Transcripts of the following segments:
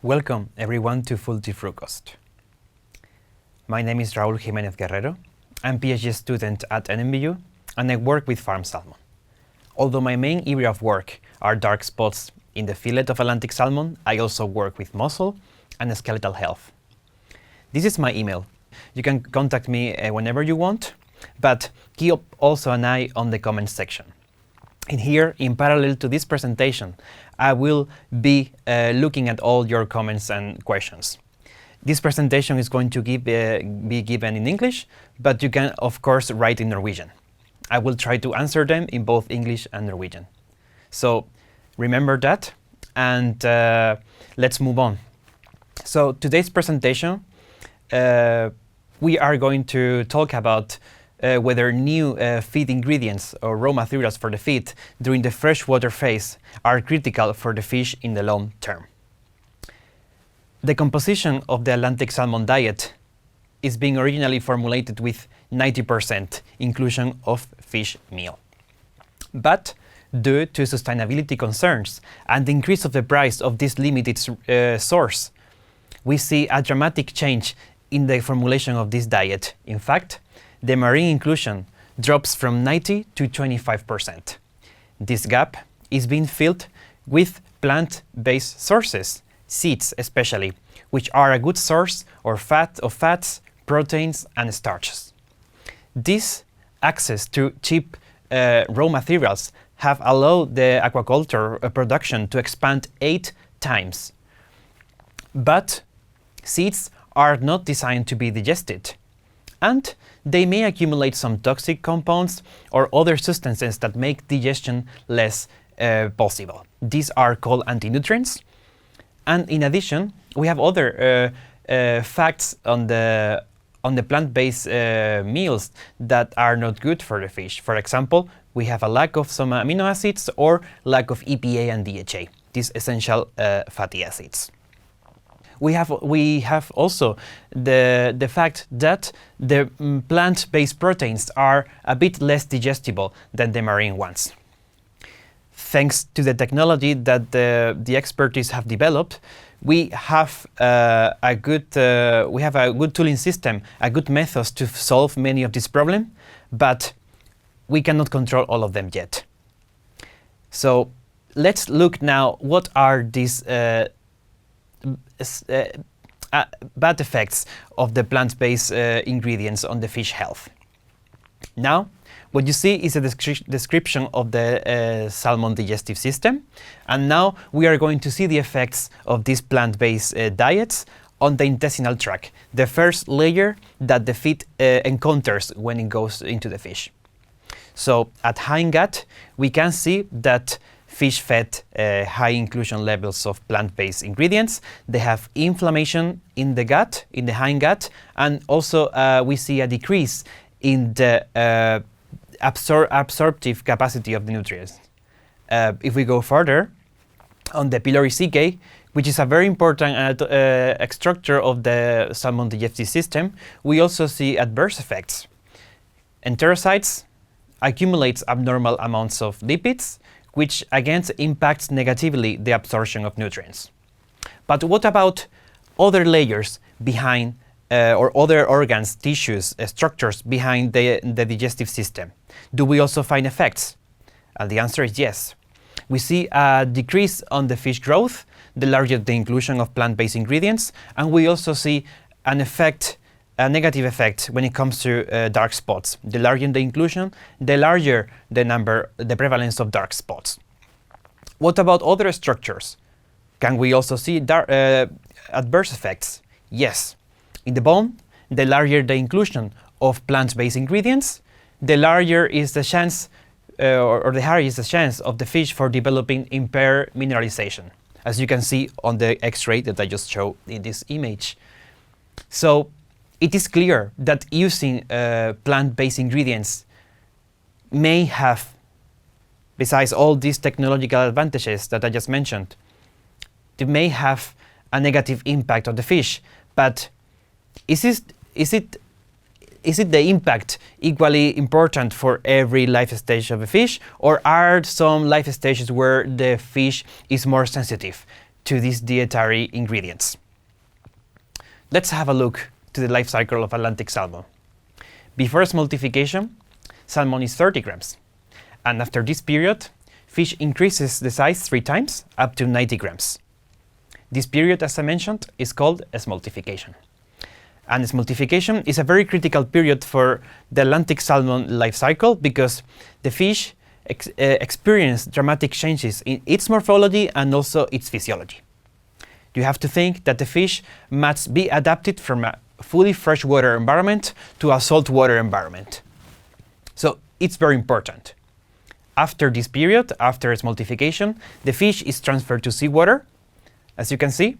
Welcome everyone to Full Tea Frukost. My name is Raul Jimenez-Guerrero. I'm PhD student at NMBU and I work with farm salmon. Although my main area of work are dark spots in the fillet of Atlantic salmon, I also work with muscle and skeletal health. This is my email. You can contact me whenever you want, but keep also an eye on the comments section. In here, in parallel to this presentation, I will be looking at all your comments and questions. This presentation is going to be given in English, but you can, of course, write in Norwegian. I will try to answer them in both English and Norwegian. So remember that, and let's move on. So today's presentation, we are going to talk about whether new feed ingredients or raw materials for the feed during the freshwater phase are critical for the fish in the long term. The composition of the Atlantic salmon diet is being originally formulated with 90% inclusion of fish meal. But due to sustainability concerns and the increase of the price of this limited source, we see a dramatic change in the formulation of this diet. In fact, the marine inclusion drops from 90 to 25%. This gap is being filled with plant-based sources, seeds especially, which are a good source of fats, proteins, and starches. This access to cheap raw materials have allowed the aquaculture production to expand 8 times. But seeds are not designed to be digested, and they may accumulate some toxic compounds or other substances that make digestion less possible. These are called antinutrients. And in addition, we have other facts on the plant-based meals that are not good for the fish. For example, we have a lack of some amino acids or lack of EPA and DHA, these essential fatty acids. We have also the fact that the plant-based proteins are a bit less digestible than the marine ones. Thanks to the technology that the experts have developed, we have a good tooling system, a good methods to solve many of these problems, but we cannot control all of them yet. So let's look now what are these bad effects of the plant-based ingredients on the fish health. Now, what you see is a description of the salmon digestive system, and now we are going to see the effects of these plant-based diets on the intestinal tract, the first layer that the feed encounters when it goes into the fish. So at hindgut, we can see that fish fed high inclusion levels of plant-based ingredients. They have inflammation in the gut, in the hindgut, and also we see a decrease in the absorptive capacity of the nutrients. If we go further, on the pylori CK, which is a very important structure of the salmon digestive system, we also see adverse effects. Enterocytes accumulates abnormal amounts of lipids, which again impacts negatively the absorption of nutrients. But what about other layers behind or other organs, tissues, structures behind the digestive system? Do we also find effects? And the answer is yes. We see a decrease on the fish growth, the larger the inclusion of plant-based ingredients, and we also see an effect, a negative effect when it comes to dark spots. The larger the inclusion, the larger the prevalence of dark spots. What about other structures? Can we also see adverse effects? Yes. In the bone, the larger the inclusion of plant-based ingredients, the larger is the chance, or the higher is the chance of the fish for developing impaired mineralization, as you can see on the X-ray that I just showed in this image. So it is clear that using plant-based ingredients may have, besides all these technological advantages that I just mentioned, it may have a negative impact on the fish. But is it the impact equally important for every life stage of a fish, or are some life stages where the fish is more sensitive? to these dietary ingredients. Let's have a look to the life cycle of Atlantic salmon. Before smoltification, salmon is 30 grams. And after this period, fish increases the size 3 times, up to 90 grams. This period, as I mentioned, is called smoltification. And smoltification is a very critical period for the Atlantic salmon life cycle because the fish experience dramatic changes in its morphology and also its physiology. You have to think that the fish must be adapted from a fully freshwater environment to a saltwater environment. So it's very important. After this period, after smoltification, the fish is transferred to seawater, as you can see,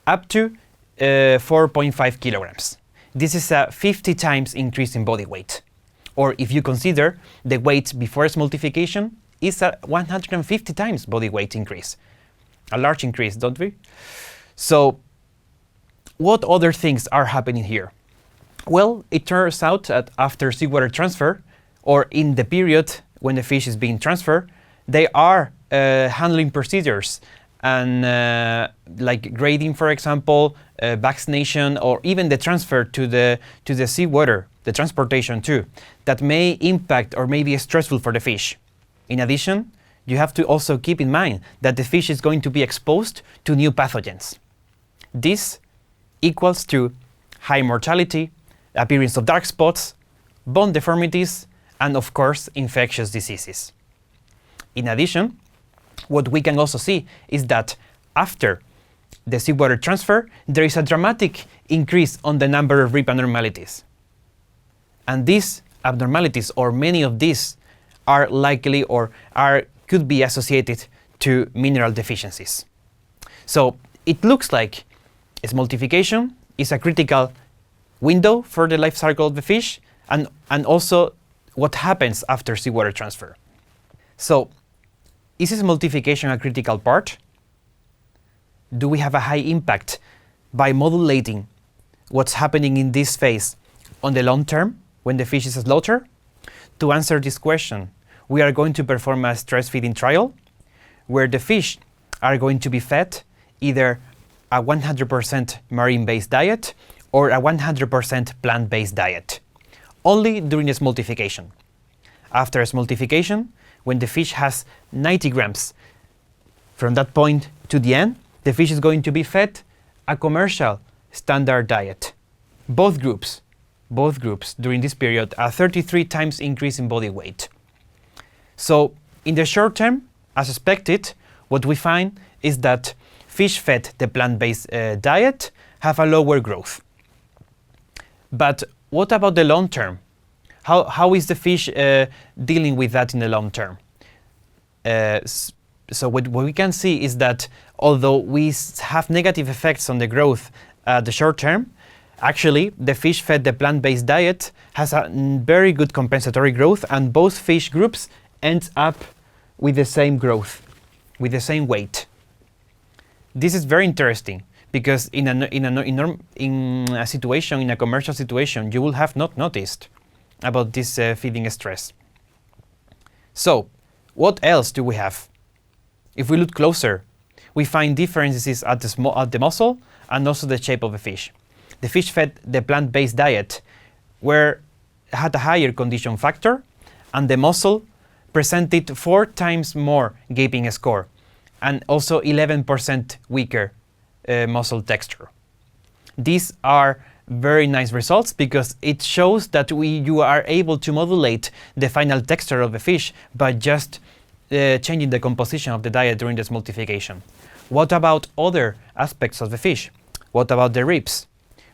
up to 4.5 kilograms. This is a 50 times increase in body weight. Or if you consider the weight before smoltification is a 150 times body weight increase. A large increase, don't we? So what other things are happening here? Well, it turns out that after seawater transfer, or in the period when the fish is being transferred, they are handling procedures and like grading, for example, vaccination, or even the transfer to the seawater, the transportation too, that may impact or may be stressful for the fish. In addition, you have to also keep in mind that the fish is going to be exposed to new pathogens. This equals to high mortality, appearance of dark spots, bone deformities, and of course, infectious diseases. In addition, what we can also see is that after the seawater transfer, there is a dramatic increase on the number of rib abnormalities. And these abnormalities, or many of these, are likely or could be associated to mineral deficiencies. So it looks like smoltification is a critical window for the life cycle of the fish, and also what happens after seawater transfer. So is smoltification a critical part? Do we have a high impact by modulating what's happening in this phase on the long term when the fish is slaughtered? To answer this question, we are going to perform a stress feeding trial where the fish are going to be fed either a 100% marine-based diet or a 100% plant-based diet, only during the smoltification. After smoltification, when the fish has 90 grams, from that point to the end, the fish is going to be fed a commercial standard diet. Both groups during this period, a 33 times increase in body weight. So in the short term, as expected, what we find is that fish fed the plant-based diet have a lower growth. But what about the long term? How is the fish dealing with that in the long term? So what we can see is that although we have negative effects on the growth the short term, actually the fish fed the plant-based diet has a very good compensatory growth, and both fish groups end up with the same growth, with the same weight. This is very interesting because in a situation, in a commercial situation, you will have not noticed about this feeding stress. So what else do we have? If we look closer, we find differences at the muscle and also the shape of the fish. The fish fed the plant-based diet had a higher condition factor, and the muscle presented 4 times more gaping score and also 11% weaker muscle texture. These are very nice results because it shows that you are able to modulate the final texture of the fish by just changing the composition of the diet during the smoltification. What about other aspects of the fish? What about the ribs?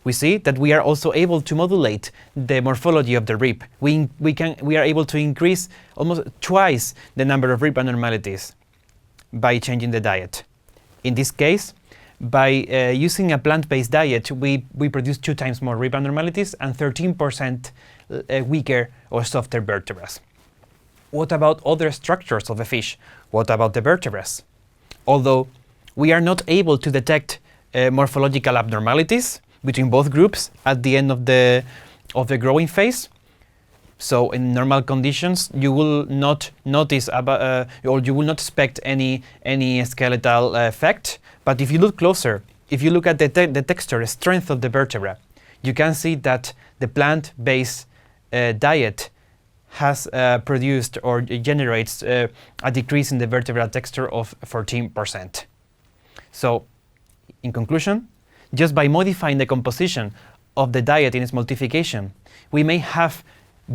We see that we are also able to modulate the morphology of the rib. We are able to increase almost twice the number of rib abnormalities by changing the diet. In this case, by using a plant-based diet, we produce 2 times more rib abnormalities and 13% weaker or softer vertebrae. What about other structures of the fish? What about the vertebrae? Although we are not able to detect morphological abnormalities between both groups at the end of the growing phase, So in normal conditions, you will not notice or you will not expect any skeletal effect. But if you look closer, if you look at the texture, the strength of the vertebra, you can see that the plant-based diet has produced or generates a decrease in the vertebral texture of 14%. So, in conclusion, just by modifying the composition of the diet in its multiplication, we may have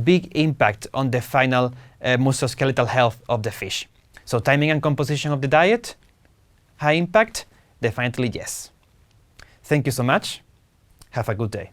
big impact on the final musculoskeletal health of the fish. So timing and composition of the diet, high impact? Definitely yes. Thank you so much. Have a good day.